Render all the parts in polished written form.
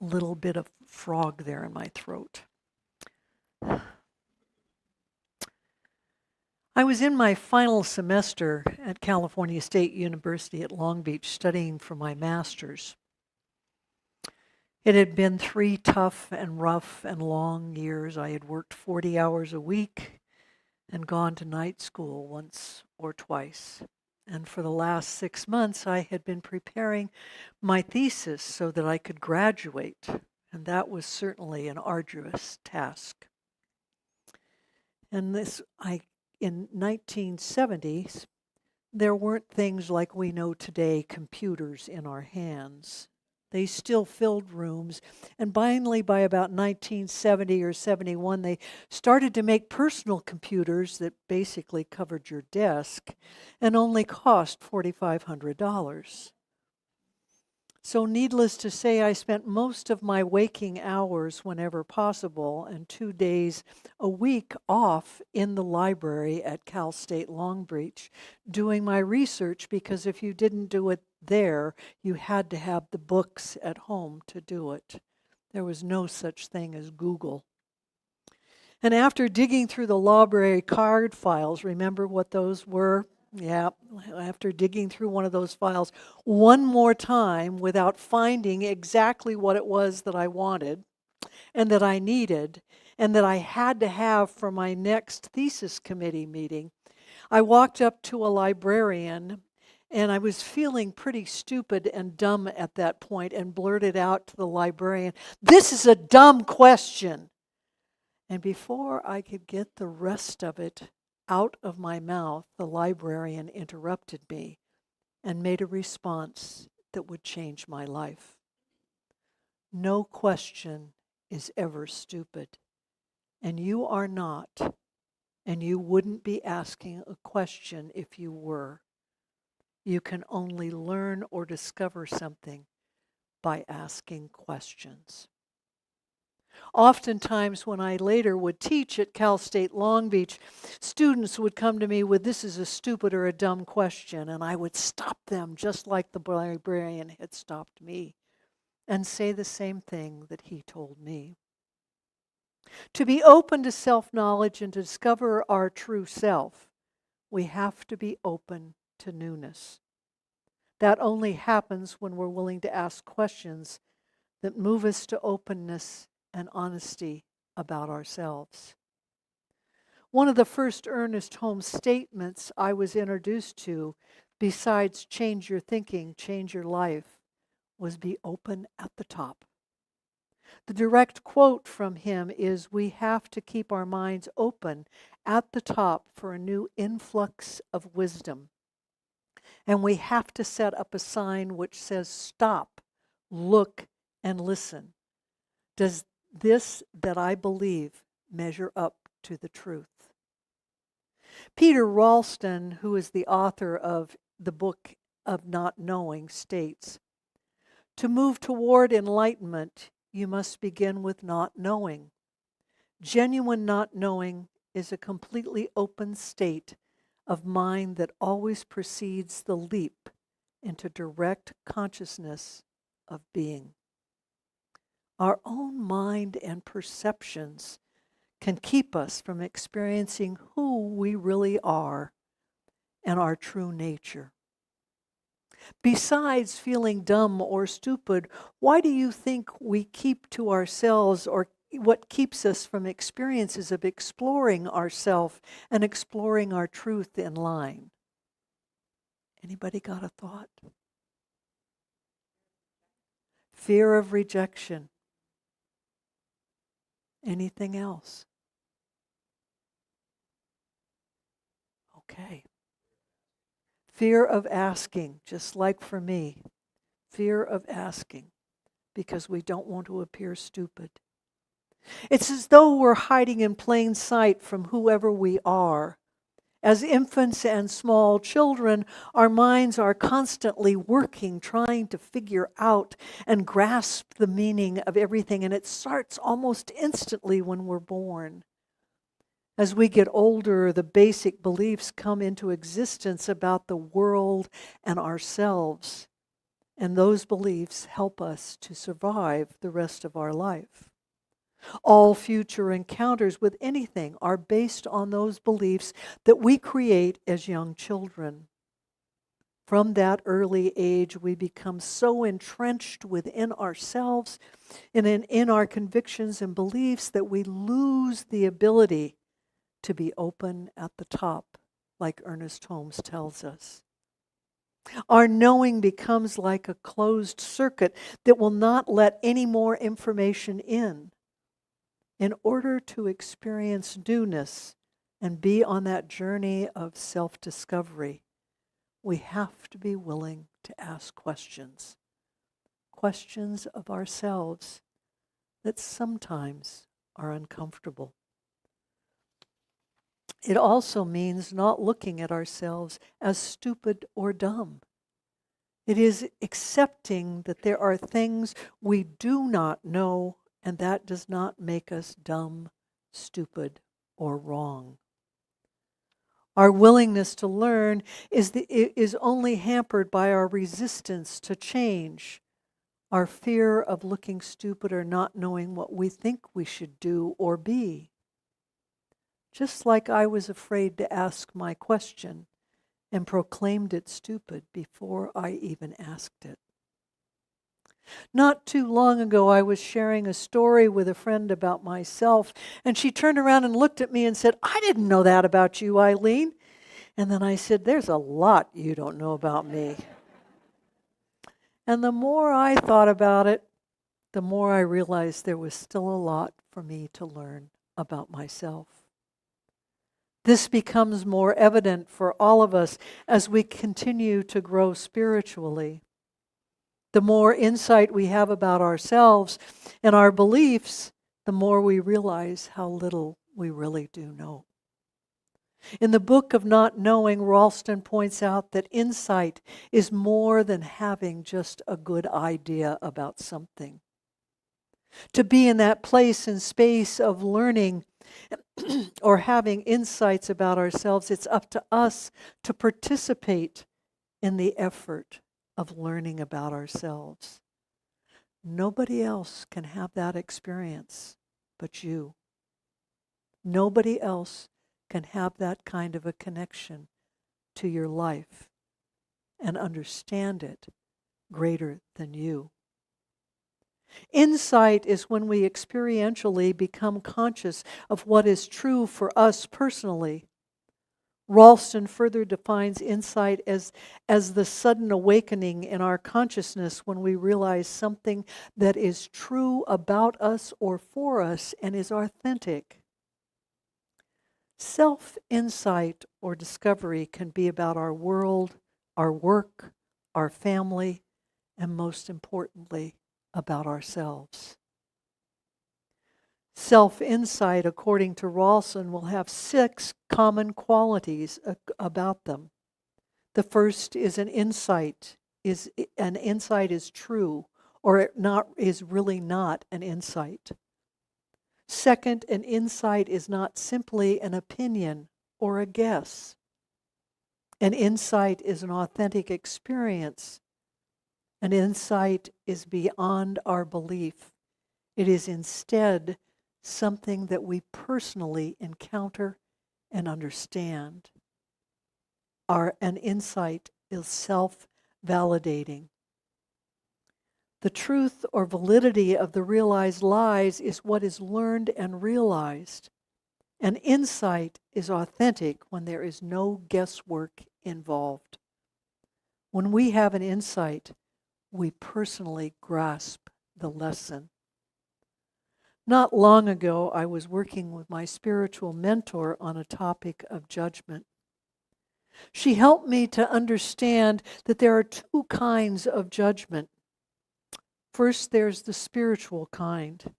little bit of frog there in my throat. I was in my final semester at California State University at Long Beach studying for my master's. It had been 3 tough and rough and long years. I had worked 40 hours a week and gone to night school once or twice. And for the last 6 months, I had been preparing my thesis so that I could graduate. And that was certainly an arduous task. And in 1970s, there weren't things like we know today, computers in our hands. They still filled rooms, and finally by about 1970 or 71, they started to make personal computers that basically covered your desk and only cost $4,500. So needless to say, I spent most of my waking hours whenever possible and 2 days a week off in the library at Cal State Long Beach doing my research, because if you didn't do it there, you had to have the books at home to do it. There was no such thing as Google. And after digging through the library card files, remember what those were? Yeah, after digging through one of those files one more time without finding exactly what it was that I wanted and that I needed and that I had to have for my next thesis committee meeting, I walked up to a librarian, and I was feeling pretty stupid and dumb at that point, and blurted out to the librarian, "This is a dumb question." And before I could get the rest of it out of my mouth, the librarian interrupted me and made a response that would change my life. No question is ever stupid, and you are not, and you wouldn't be asking a question if you were. You can only learn or discover something by asking questions. Oftentimes when I later would teach at Cal State Long Beach, students would come to me with, "This is a stupid or a dumb question," and I would stop them just like the librarian had stopped me and say the same thing that he told me. To be open to self-knowledge and to discover our true self, we have to be open to newness. That only happens when we're willing to ask questions that move us to openness and honesty about ourselves. One of the first Ernest Holmes statements I was introduced to, besides change your thinking, change your life, was be open at the top. The direct quote from him is, "We have to keep our minds open at the top for a new influx of wisdom. And we have to set up a sign which says, 'Stop, look, and listen. Does this that I believe measure up to the truth?'" Peter Ralston, who is the author of the book of Not Knowing, states, "To move toward enlightenment, you must begin with not knowing. Genuine not knowing is a completely open state of mind that always precedes the leap into direct consciousness of being." Our own mind and perceptions can keep us from experiencing who we really are and our true nature. Besides feeling dumb or stupid, why do you think we keep to ourselves, or what keeps us from experiences of exploring ourself and exploring our truth in line? Anybody got a thought? Fear of rejection. Anything else? Okay. Fear of asking, just like for me. Fear of asking, because we don't want to appear stupid. It's as though we're hiding in plain sight from whoever we are. As infants and small children, our minds are constantly working, trying to figure out and grasp the meaning of everything, and it starts almost instantly when we're born. As we get older, the basic beliefs come into existence about the world and ourselves. and those beliefs help us to survive the rest of our life. All future encounters with anything are based on those beliefs that we create as young children. From that early age, we become so entrenched within ourselves and in our convictions and beliefs that we lose the ability to be open at the top, like Ernest Holmes tells us. Our knowing becomes like a closed circuit that will not let any more information in. In order to experience newness and be on that journey of self-discovery, we have to be willing to ask questions. Questions of ourselves that sometimes are uncomfortable. It also means not looking at ourselves as stupid or dumb. It is accepting that there are things we do not know, and that does not make us dumb, stupid, or wrong. Our willingness to learn is only hampered by our resistance to change, our fear of looking stupid or not knowing what we think we should do or be. Just like I was afraid to ask my question and proclaimed it stupid before I even asked it. Not too long ago, I was sharing a story with a friend about myself, and she turned around and looked at me and said, "I didn't know that about you, Eileen." And then I said, "There's a lot you don't know about me." And the more I thought about it, the more I realized there was still a lot for me to learn about myself. This becomes more evident for all of us as we continue to grow spiritually. The more insight we have about ourselves and our beliefs, the more we realize how little we really do know. In the book of Not Knowing, Ralston points out that insight is more than having just a good idea about something. To be in that place and space of learning or having insights about ourselves, it's up to us to participate in the effort of learning about ourselves. Nobody else can have that experience but you. Nobody else can have that kind of a connection to your life and understand it greater than you. Insight is when we experientially become conscious of what is true for us personally. Ralston further defines insight as the sudden awakening in our consciousness when we realize something that is true about us or for us and is authentic. Self-insight or discovery can be about our world, our work, our family, and most importantly, about ourselves. Self-insight, according to Ralston, will have 6 common qualities about them. The first is an insight is true, or is really not an insight. Second, an insight is not simply an opinion or a guess. An insight is an authentic experience. An insight is beyond our belief. It is instead something that we personally encounter and understand. An insight is self-validating. The truth or validity of the realized lies is what is learned and realized. An insight is authentic when there is no guesswork involved. When we have an insight, we personally grasp the lesson. Not long ago, I was working with my spiritual mentor on a topic of judgment. She helped me to understand that there are 2 kinds of judgment. First, there's the spiritual kind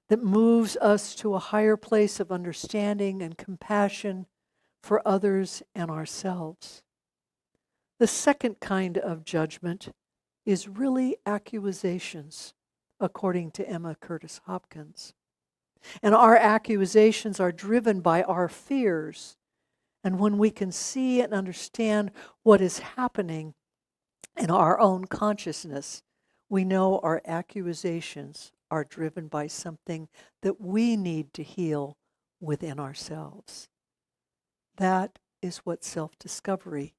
that moves us to a higher place of understanding and compassion for others and ourselves. The second kind of judgment is really accusations, according to Emma Curtis Hopkins. And our accusations are driven by our fears. And when we can see and understand what is happening, In our own consciousness, we know our accusations are driven by something that we need to heal within ourselves. That is what self-discovery,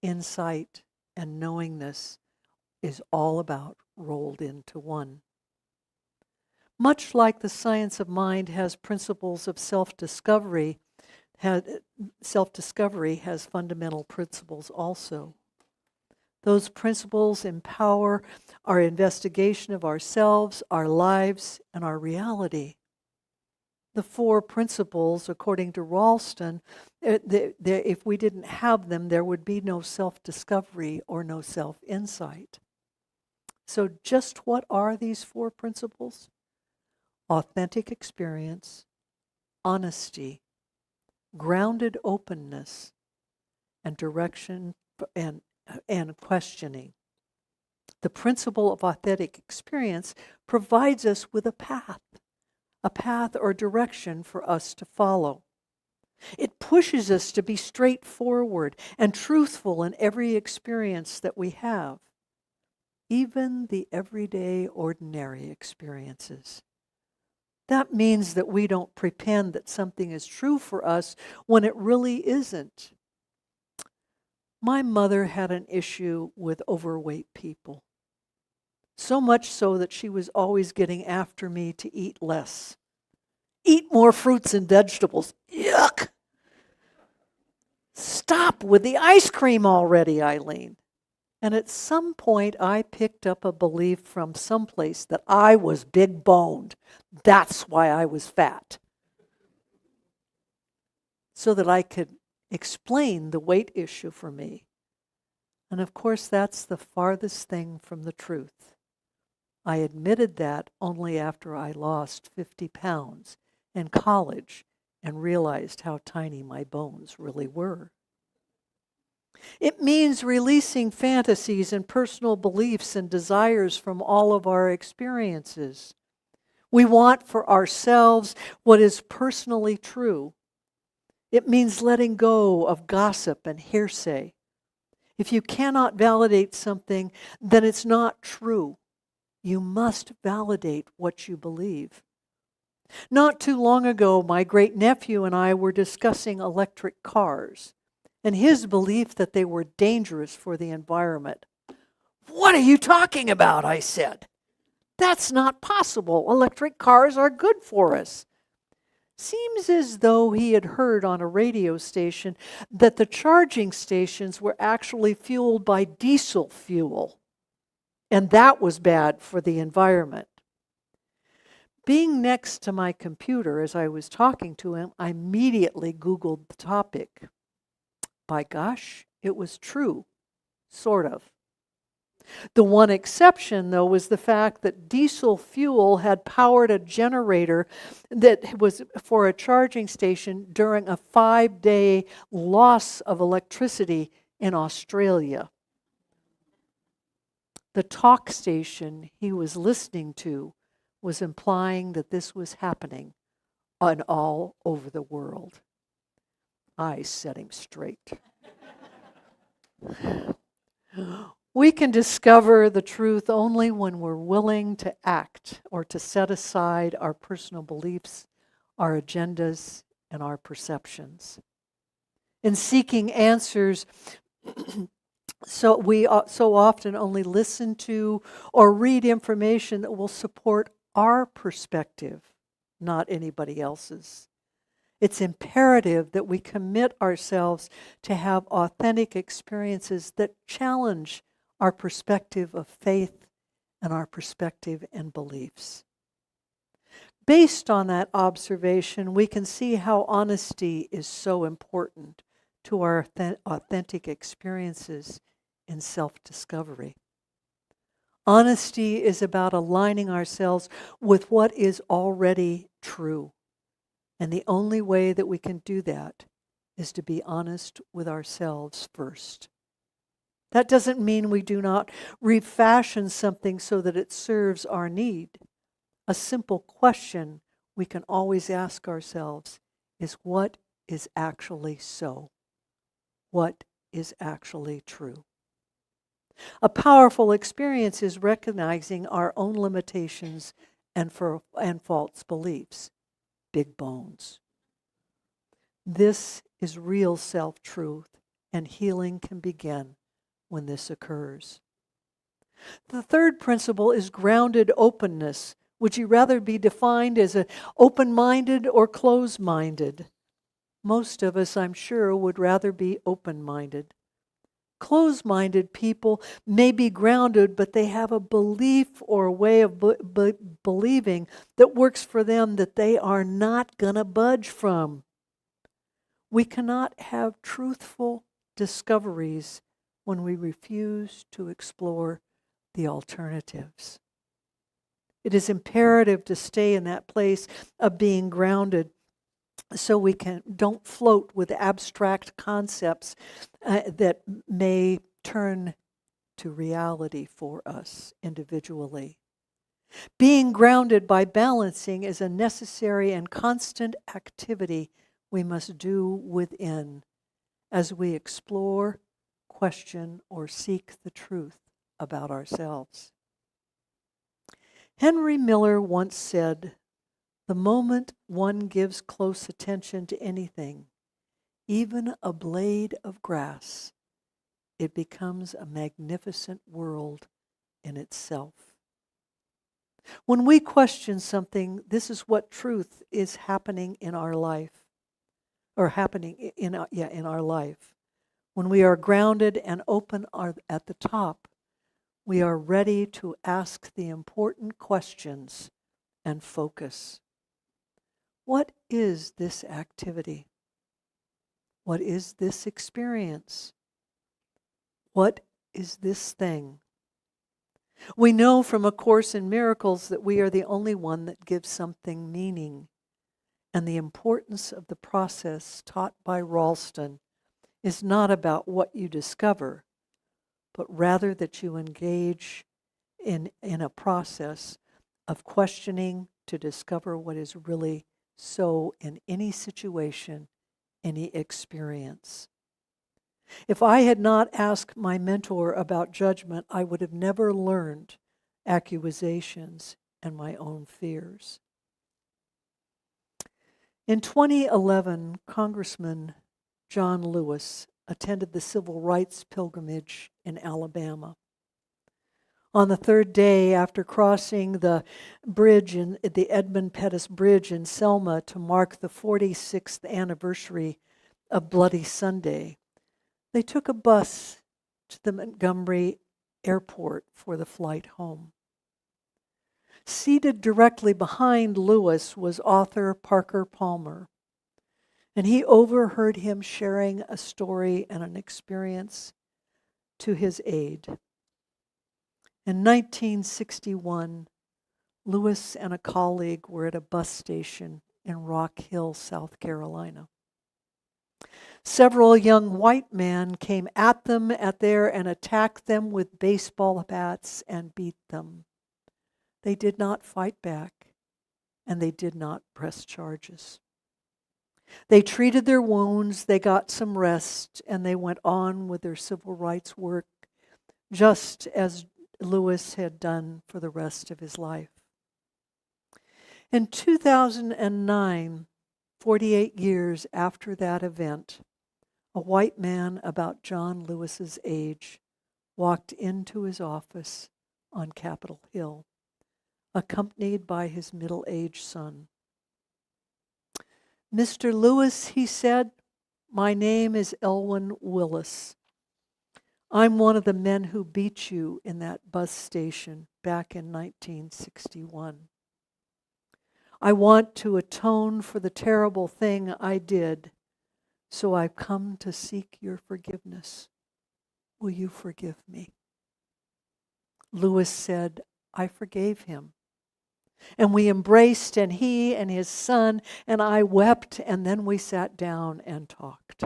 insight, and knowingness is all about, rolled into one. Much like the science of mind has principles of self-discovery, self-discovery has fundamental principles also. Those principles empower our investigation of ourselves, our lives, and our reality. The four principles, according to Ralston, if we didn't have them, there would be no self-discovery or no self-insight. So just what are these four principles? Authentic experience, honesty, grounded openness, and direction and questioning. The principle of authentic experience provides us with a path or direction for us to follow. It pushes us to be straightforward and truthful in every experience that we have, even the everyday, ordinary experiences. That means that we don't pretend that something is true for us when it really isn't. My mother had an issue with overweight people. So much so that she was always getting after me to eat less. Eat more fruits and vegetables. Yuck! Stop with the ice cream already, Eileen. And at some point, I picked up a belief from someplace that I was big boned. That's why I was fat. So that I could explain the weight issue for me. And of course, that's the farthest thing from the truth. I admitted that only after I lost 50 pounds in college and realized how tiny my bones really were. It means releasing fantasies and personal beliefs and desires from all of our experiences. We want for ourselves what is personally true. It means letting go of gossip and hearsay. If you cannot validate something, then it's not true. You must validate what you believe. Not too long ago, my great-nephew and I were discussing electric cars and his belief that they were dangerous for the environment. "What are you talking about?" I said. "That's not possible. Electric cars are good for us." Seems as though he had heard on a radio station that the charging stations were actually fueled by diesel fuel, and that was bad for the environment. Being next to my computer as I was talking to him, I immediately Googled the topic. By gosh, it was true, sort of. The one exception, though, was the fact that diesel fuel had powered a generator that was for a charging station during a 5-day loss of electricity in Australia. The talk station he was listening to was implying that this was happening all over the world. I set him straight. We can discover the truth only when we're willing to act or to set aside our personal beliefs, our agendas, and our perceptions. In seeking answers, we so often only listen to or read information that will support our perspective, not anybody else's. It's imperative that we commit ourselves to have authentic experiences that challenge our perspective of faith and our perspective and beliefs. Based on that observation, we can see how honesty is so important to our authentic experiences in self-discovery. Honesty is about aligning ourselves with what is already true. And the only way that we can do that is to be honest with ourselves first. That doesn't mean we do not refashion something so that it serves our need. A simple question we can always ask ourselves is, what is actually so? What is actually true? A powerful experience is recognizing our own limitations and false beliefs. Big bones. This is real self-truth, and healing can begin when this occurs. The third principle is grounded openness. Would you rather be defined as an open-minded or closed-minded? Most of us, I'm sure, would rather be open-minded. Closed-minded people may be grounded, but they have a belief or a way of believing that works for them that they are not going to budge from. We cannot have truthful discoveries when we refuse to explore the alternatives. It is imperative to stay in that place of being grounded so we don't float with abstract concepts that may turn to reality for us individually. Being grounded by balancing is a necessary and constant activity we must do within as we explore, question, or seek the truth about ourselves. Henry Miller once said, "The moment one gives close attention to anything, even a blade of grass, it becomes a magnificent world in itself." When we question something, this is what truth is happening in our life, or happening in our life. When we are grounded and open at the top, we are ready to ask the important questions and focus. What is this activity? What is this experience? What is this thing? We know from A Course in Miracles that we are the only one that gives something meaning. And the importance of the process taught by Ralston is not about what you discover, but rather that you engage in a process of questioning to discover what is really so in any situation, any experience. If I had not asked my mentor about judgment, I would have never learned accusations and my own fears. In 2011, Congressman John Lewis attended the Civil Rights Pilgrimage in Alabama. On the third day after crossing the bridge the Edmund Pettus Bridge in Selma to mark the 46th anniversary of Bloody Sunday, they took a bus to the Montgomery Airport for the flight home. Seated directly behind Lewis was author Parker Palmer, and he overheard him sharing a story and an experience to his aide. In 1961, Lewis and a colleague were at a bus station in Rock Hill, South Carolina. Several young white men came at them and attacked them with baseball bats and beat them. They did not fight back, and they did not press charges. They treated their wounds, they got some rest, and they went on with their civil rights work, just as Lewis had done for the rest of his life. In 2009, 48 years after that event, a white man about John Lewis's age walked into his office on Capitol Hill, accompanied by his middle-aged son. "Mr. Lewis," he said, "my name is Elwyn Willis. I'm one of the men who beat you in that bus station back in 1961. I want to atone for the terrible thing I did, so I've come to seek your forgiveness. Will you forgive me?" Lewis said, "I forgave him. And we embraced, and he and his son and I wept, and then we sat down and talked."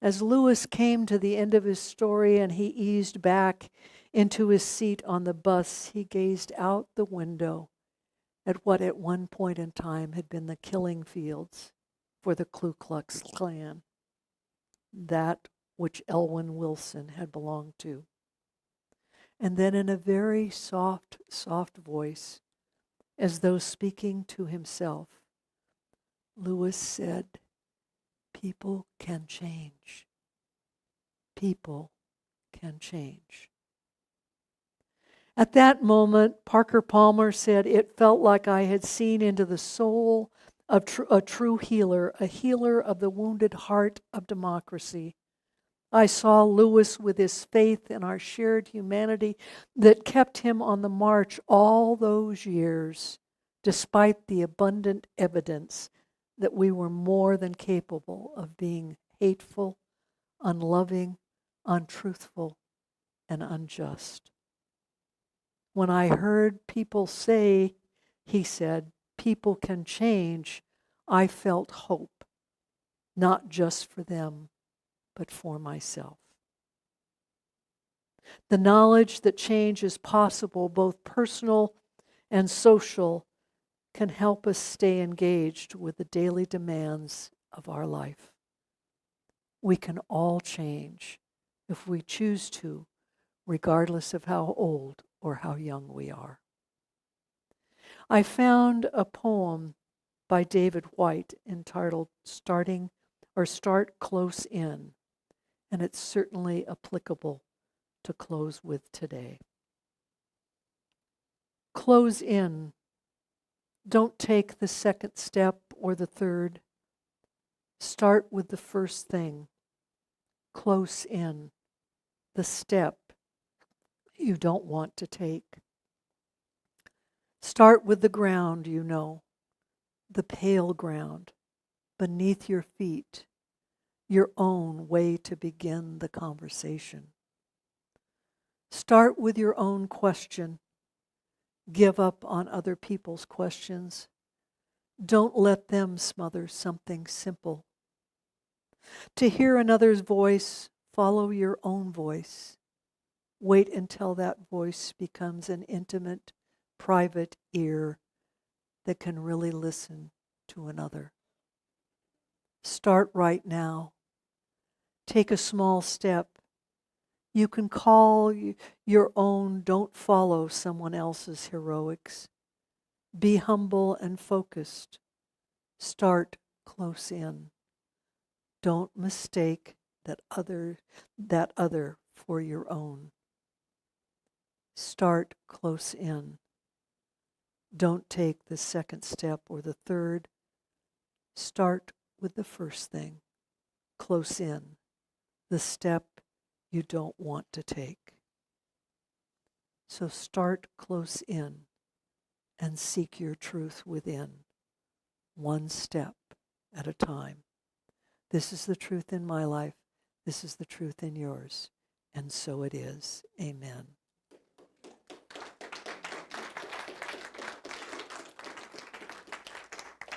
As Lewis came to the end of his story and he eased back into his seat on the bus, he gazed out the window at what at one point in time had been the killing fields for the Ku Klux Klan. That which Elwyn Wilson had belonged to. And then in a very soft, soft voice, as though speaking to himself, Lewis said, "People can change. People can change." At that moment, Parker Palmer said, "It felt like I had seen into the soul of a true healer, a healer of the wounded heart of democracy. I saw Lewis with his faith in our shared humanity that kept him on the march all those years, despite the abundant evidence that we were more than capable of being hateful, unloving, untruthful, and unjust. When I heard people say," he said, "people can change," I felt hope, not just for them, but for myself. The knowledge that change is possible, both personal and social, can help us stay engaged with the daily demands of our life. We can all change if we choose to, regardless of how old or how young we are. I found a poem by David White entitled Start Close In, and it's certainly applicable to close with today. Close in. Don't take the second step or the third. Start with the first thing. Close in. The step you don't want to take. Start with the ground you know, the pale ground beneath your feet, your own way to begin the conversation. Start with your own question. Give up on other people's questions. Don't let them smother something simple. To hear another's voice, follow your own voice. Wait until that voice becomes an intimate, private ear that can really listen to another. Start right now. Take a small step. You can call your own, don't follow someone else's heroics. Be humble and focused. Start close in. Don't mistake that other for your own. Start close in. Don't take the second step or the third. Start with the first thing. Close in. The step you don't want to take. So start close in and seek your truth within, one step at a time. This is the truth in my life. This is the truth in yours. And so it is. Amen.